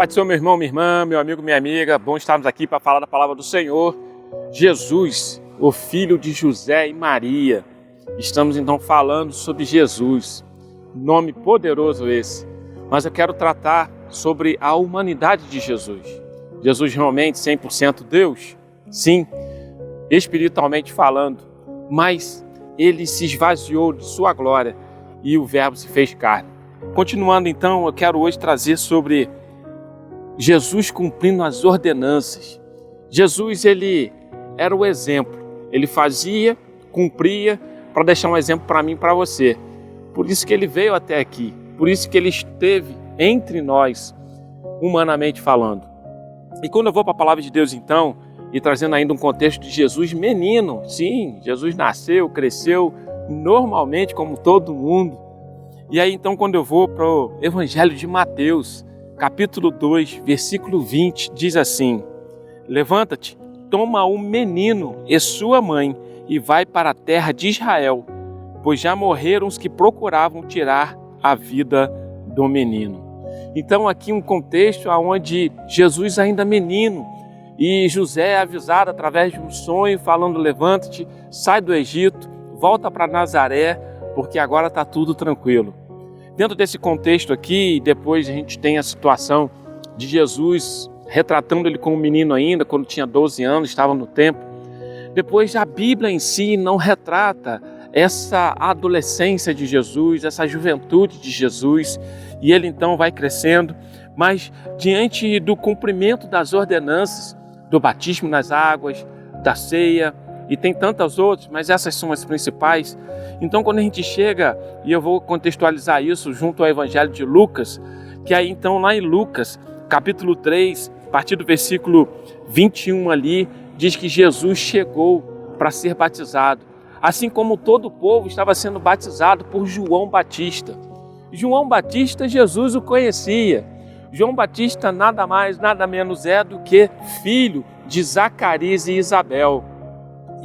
Pai do Senhor, meu irmão, minha irmã, meu amigo, minha amiga, bom estarmos aqui para falar da palavra do Senhor. Jesus, o filho de José e Maria. Estamos então falando sobre Jesus, nome poderoso esse, mas eu quero tratar sobre a humanidade de Jesus. Jesus realmente 100% Deus? Sim, espiritualmente falando, mas ele se esvaziou de sua glória e o Verbo se fez carne. Continuando então, eu quero hoje trazer sobre Jesus cumprindo as ordenanças. Jesus, ele era o exemplo. Ele fazia, cumpria, para deixar um exemplo para mim e para você. Por isso que ele veio até aqui. Por isso que ele esteve entre nós, humanamente falando. E quando eu vou para a palavra de Deus então, e trazendo ainda um contexto de Jesus menino, sim, Jesus nasceu, cresceu normalmente como todo mundo. E aí então quando eu vou para o Evangelho de Mateus, capítulo 2, versículo 20, diz assim: levanta-te, toma o menino e sua mãe e vai para a terra de Israel, pois já morreram os que procuravam tirar a vida do menino. Então aqui um contexto onde Jesus ainda menino e José é avisado através de um sonho falando: levanta-te, sai do Egito, volta para Nazaré, porque agora está tudo tranquilo. Dentro desse contexto aqui, depois a gente tem a situação de Jesus retratando ele como menino ainda, quando tinha 12 anos, estava no templo. Depois a Bíblia em si não retrata essa adolescência de Jesus, essa juventude de Jesus, e ele então vai crescendo, mas diante do cumprimento das ordenanças, do batismo nas águas, da ceia, e tem tantas outras, mas essas são as principais. Então quando a gente chega, e eu vou contextualizar isso junto ao Evangelho de Lucas, que aí então lá em Lucas, capítulo 3, a partir do versículo 21 ali, diz que Jesus chegou para ser batizado, assim como todo o povo estava sendo batizado por João Batista. João Batista, Jesus o conhecia. João Batista nada mais, nada menos é do que filho de Zacarias e Isabel.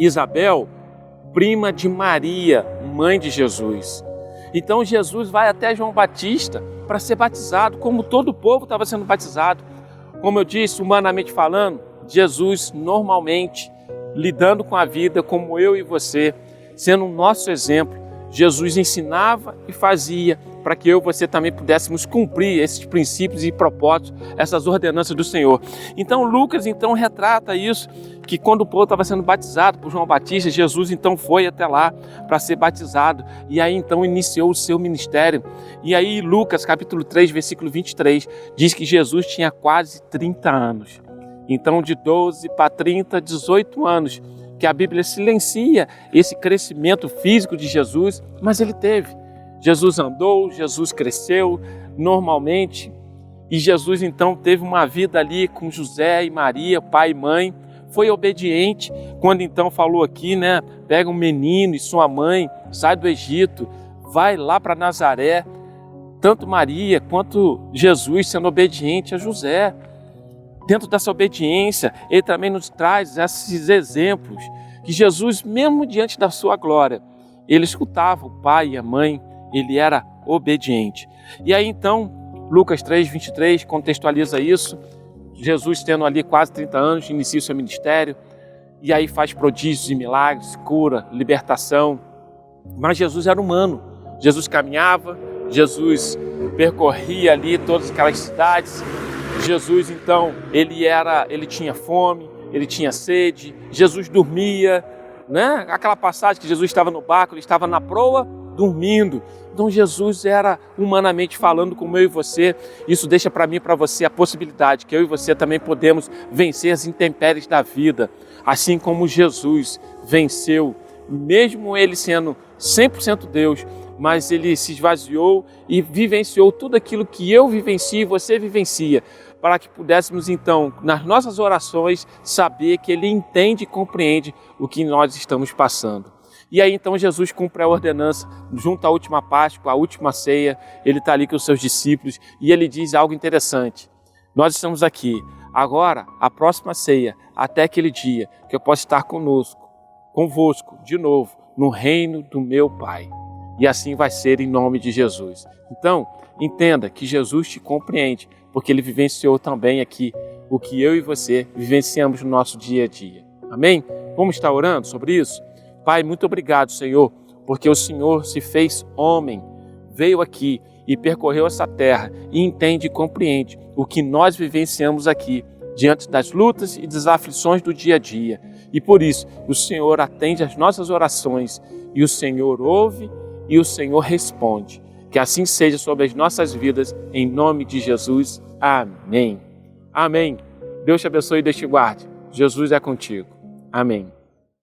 Isabel, prima de Maria, mãe de Jesus. Então Jesus vai até João Batista para ser batizado, como todo o povo estava sendo batizado. Como eu disse, humanamente falando, Jesus normalmente lidando com a vida como eu e você, sendo o nosso exemplo. Jesus ensinava e fazia para que eu e você também pudéssemos cumprir esses princípios e propósitos, essas ordenanças do Senhor. Então Lucas então retrata isso, que quando o povo estava sendo batizado por João Batista, Jesus então foi até lá para ser batizado, e aí então iniciou o seu ministério. E aí Lucas capítulo 3, versículo 23, diz que Jesus tinha quase 30 anos. Então de 12 para 30, 18 anos, que a Bíblia silencia esse crescimento físico de Jesus, mas ele teve. Jesus andou, Jesus cresceu normalmente, e Jesus então teve uma vida ali com José e Maria, pai e mãe, foi obediente, quando então falou aqui, né, pega um menino e sua mãe, sai do Egito, vai lá para Nazaré, tanto Maria quanto Jesus sendo obediente a José. Dentro dessa obediência, ele também nos traz esses exemplos, que Jesus, mesmo diante da sua glória, ele escutava o pai e a mãe, ele era obediente. E aí então, Lucas 3, 23 contextualiza isso, Jesus tendo ali quase 30 anos, inicia o seu ministério, e aí faz prodígios e milagres, cura, libertação. Mas Jesus era humano, Jesus caminhava, Jesus percorria ali todas aquelas cidades. Jesus então, ele tinha fome, ele tinha sede, Jesus dormia, né? Aquela passagem que Jesus estava no barco, ele estava na proa dormindo. Então Jesus era humanamente falando como eu e você. Isso deixa para mim e para você a possibilidade que eu e você também podemos vencer as intempéries da vida, assim como Jesus venceu, mesmo ele sendo 100% Deus, mas ele se esvaziou e vivenciou tudo aquilo que eu vivencio e você vivencia, para que pudéssemos então, nas nossas orações, saber que ele entende e compreende o que nós estamos passando. E aí então Jesus cumpre a ordenança, junto à última Páscoa, à última ceia, ele está ali com os seus discípulos e ele diz algo interessante: nós estamos aqui, agora a próxima ceia, até aquele dia que eu possa estar convosco, de novo, no reino do meu Pai. e assim vai ser em nome de Jesus. Então, entenda que Jesus te compreende, porque Ele vivenciou também aqui o que eu e você vivenciamos no nosso dia a dia. Amém? Vamos estar orando sobre isso? Pai, muito obrigado, Senhor, porque o Senhor se fez homem, veio aqui e percorreu essa terra e entende e compreende o que nós vivenciamos aqui, diante das lutas e das aflições do dia a dia. E por isso, o Senhor atende às nossas orações e o Senhor ouve e o Senhor responde. Que assim seja sobre as nossas vidas, em nome de Jesus. Amém. Amém. Deus te abençoe e Deus te guarde. Jesus é contigo. Amém.